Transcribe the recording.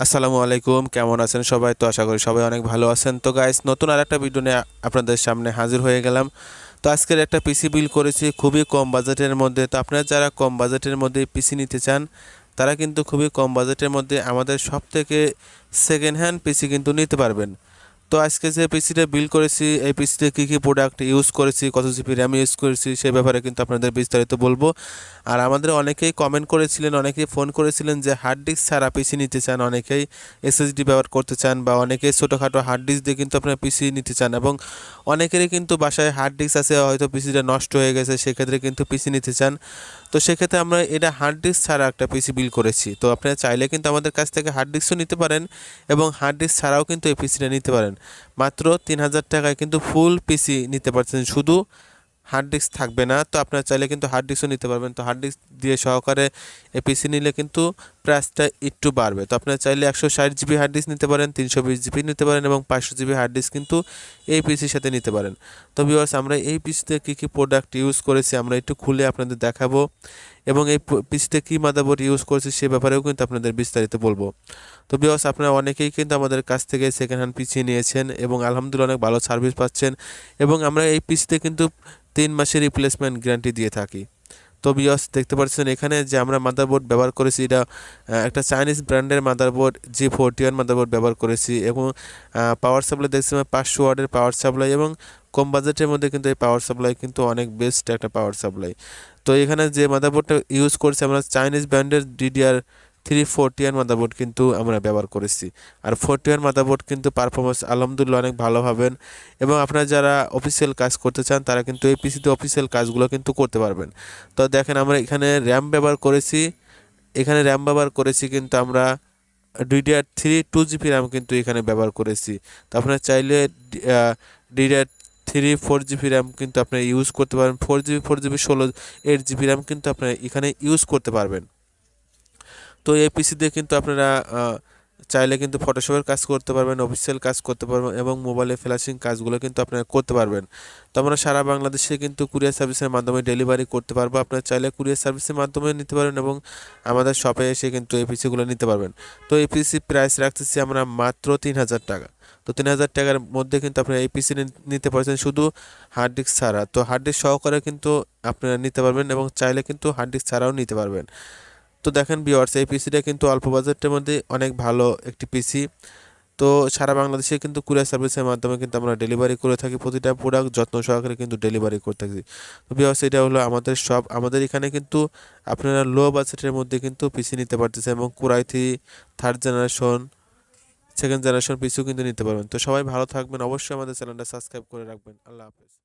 আসসালামু আলাইকুম, কেমন আছেন সবাই? তো আশা করি সবাই অনেক ভালো আছেন। তো গাইস, নতুন আরেকটা ভিডিও নিয়ে আপনাদের সামনে হাজির হয়ে গেলাম। তো আজকের একটা পিসি বিল করেছি খুবই কম বাজেটের মধ্যে। তো আপনারা যারা কম বাজেটের মধ্যে পিসি নিতে চান, তারা কিন্তু খুবই কম বাজেটের মধ্যে আমাদের সব থেকে সেকেন্ড হ্যান্ড পিসি কিন্তু নিতে পারবেন। তো আজকে যে পিসিটা বিল করেছি, এই পিসিতে কী কী প্রোডাক্ট ইউজ করেছি, কত জিবি র্যাম ইউজ করেছি, সে ব্যাপারে কিন্তু আপনাদের বিস্তারিত বলবো। আর আমাদের অনেকেই কমেন্ট করেছিলেন, অনেকেই ফোন করেছিলেন যে হার্ড ডিস্ক ছাড়া পিসি নিতে চান, অনেকেই এসএসডি ব্যবহার করতে চান, বা অনেকেই ছোটোখাটো হার্ড ডিস্ক দিয়ে কিন্তু আপনারা পিসি নিতে চান, এবং অনেকেরই কিন্তু বাসায় হার্ড ডিস্ক আছে, হয়তো পিসিটা নষ্ট হয়ে গেছে, সেক্ষেত্রে কিন্তু পিসি নিতে চান। তো সেক্ষেত্রে আমরা এটা হার্ড ডিস্ক ছাড়া একটা পিসি বিল করেছি। তো আপনারা চাইলে কিন্তু আমাদের কাছ থেকে হার্ড ডিস্কও নিতে পারেন, এবং হার্ড ডিস্ক ছাড়াও কিন্তু এই পিসিটা নিতে পারেন। মাত্র ৩,০০০ টাকায় কিন্তু ফুল পিসি নিতে পারছেন, শুধু হার্ড ডিস্ক থাকবে না। তো আপনারা চাইলে কিন্তু হার্ড ডিস্কও নিতে পারবেন। তো হার্ড ডিস্ক দিয়ে সহকারে এই পিসি নিলে কিন্তু প্রাইসটা একটু বাড়বে। তো আপনারা চাইলে 160 জিবি হার্ড ডিস্ক নিতে পারেন, 320 জিবি নিতে পারেন, এবং 500 জিবি হার্ড ডিস্ক কিন্তু এই পিসির সাথে নিতে পারেন। তো ভিউয়ার্স, আমরা এই পিসিতে কী কী প্রোডাক্ট ইউজ করেছি আমরা একটু খুলে আপনাদের দেখাবো, এবং এই পিসিতে কী মাদারবোর্ড ইউজ করেছি সে ব্যাপারেও কিন্তু আপনাদের বিস্তারিত বলবো। তো ভিউয়ার্স, আপনারা অনেকেই কিন্তু আমাদের কাছ থেকে সেকেন্ড হ্যান্ড পিসি নিয়েছেন, এবং আলহামদুলিল্লাহ অনেক ভালো সার্ভিস পাচ্ছেন, এবং আমরা এই পিসিতে কিন্তু 3 মাসের রিপ্লেসমেন্ট গ্যারান্টি দিয়ে থাকি। তো ভিউয়ার্স, দেখতে পাচ্ছেন এখানে যে আমরা মাদারবোর্ড ব্যবহার করেছি, এটা একটা চাইনিজ ব্র্যান্ডের মাদারবোর্ড G41 মাদারবোর্ড ব্যবহার করেছি, এবং পাওয়ার সাপ্লাই দেখছি 500 ওয়াটের পাওয়ার সাপ্লাই, এবং কম বাজেটের মধ্যে কিন্তু এই পাওয়ার সাপ্লাই কিন্তু অনেক বেস্ট একটা পাওয়ার সাপ্লাই। তো এখানে যে মাদারবোর্ডটা ইউজ করছি আমরা চাইনিজ ব্র্যান্ডের DDR3 41 মাদারবোর্ড কিন্তু আমরা ব্যবহার করেছি। আর 41 মাদারবোর্ড কিন্তু পারফরমেন্স আলহামদুলিল্লাহ অনেক ভালো হবেন, এবং আপনারা যারা অফিসিয়াল কাজ করতে চান তারা কিন্তু এই পিসিতে অফিসিয়াল কাজগুলো কিন্তু করতে পারবেন। তো দেখেন আমরা এখানে র্যাম ব্যবহার করেছি, কিন্তু আমরা DDR3 2 GB র্যাম কিন্তু এখানে ব্যবহার করেছি। তো আপনারা চাইলে DDR3 4 GB র্যাম কিন্তু আপনারা ইউজ করতে পারেন, 4 GB 8 GB র্যাম কিন্তু আপনারা এখানে ইউজ করতে পারবেন। তো এই পিসি দিয়ে কিন্তু আপনারা চাইলে কিন্তু ফটোশপের কাজ করতে পারবেন, অফিসিয়াল কাজ করতে পারবেন, এবং মোবাইলে ফ্ল্যাশিং কাজগুলো কিন্তু আপনারা করতে পারবেন। তো আমরা সারা বাংলাদেশে কিন্তু কুরিয়ার সার্ভিসের মাধ্যমে ডেলিভারি করতে পারবো। আপনারা চাইলে কুরিয়ার সার্ভিসের মাধ্যমে নিতে পারেন, এবং আমাদের শপে এসে কিন্তু এই পিসিগুলো নিতে পারবেন। তো এই পিসি প্রাইস রাখতেছি আমরা মাত্র ৩,০০০ টাকা। তো ৩,০০০ টাকার মধ্যে কিন্তু আপনারা এই পিসি নিতে পারছেন শুধু হার্ড ডিস্ক ছাড়া। তো হার্ড ডিস্ক সহকারে কিন্তু আপনারা নিতে পারবেন, এবং চাইলে কিন্তু হার্ড ডিস্ক ছাড়াও নিতে পারবেন। তো দেখেন ভিউয়ার্স, এই পিসিটা কিন্তু অল্প বাজেটের মধ্যে অনেক ভালো একটি পিসি। তো সারা বাংলাদেশে কিন্তু কুরিয়ার সার্ভিসের মাধ্যমে কিন্তু আমরা ডেলিভারি করে থাকি, প্রতিটা প্রোডাক্ট যত্ন সহকারে কিন্তু ডেলিভারি করে থাকি। তো ভিউয়ার্স, এটা হলো আমাদের সব। আমাদের এখানে কিন্তু আপনারা লো বাজেটের মধ্যে কিন্তু পিসি নিতে পারতেছেন, এবং core i 3 third generation, second generation PCO কিন্তু নিতে পারবেন। তো সবাই ভালো থাকবেন, অবশ্যই আমাদের চ্যানেলটা সাবস্ক্রাইব করে রাখবেন। আল্লাহ হাফেজ।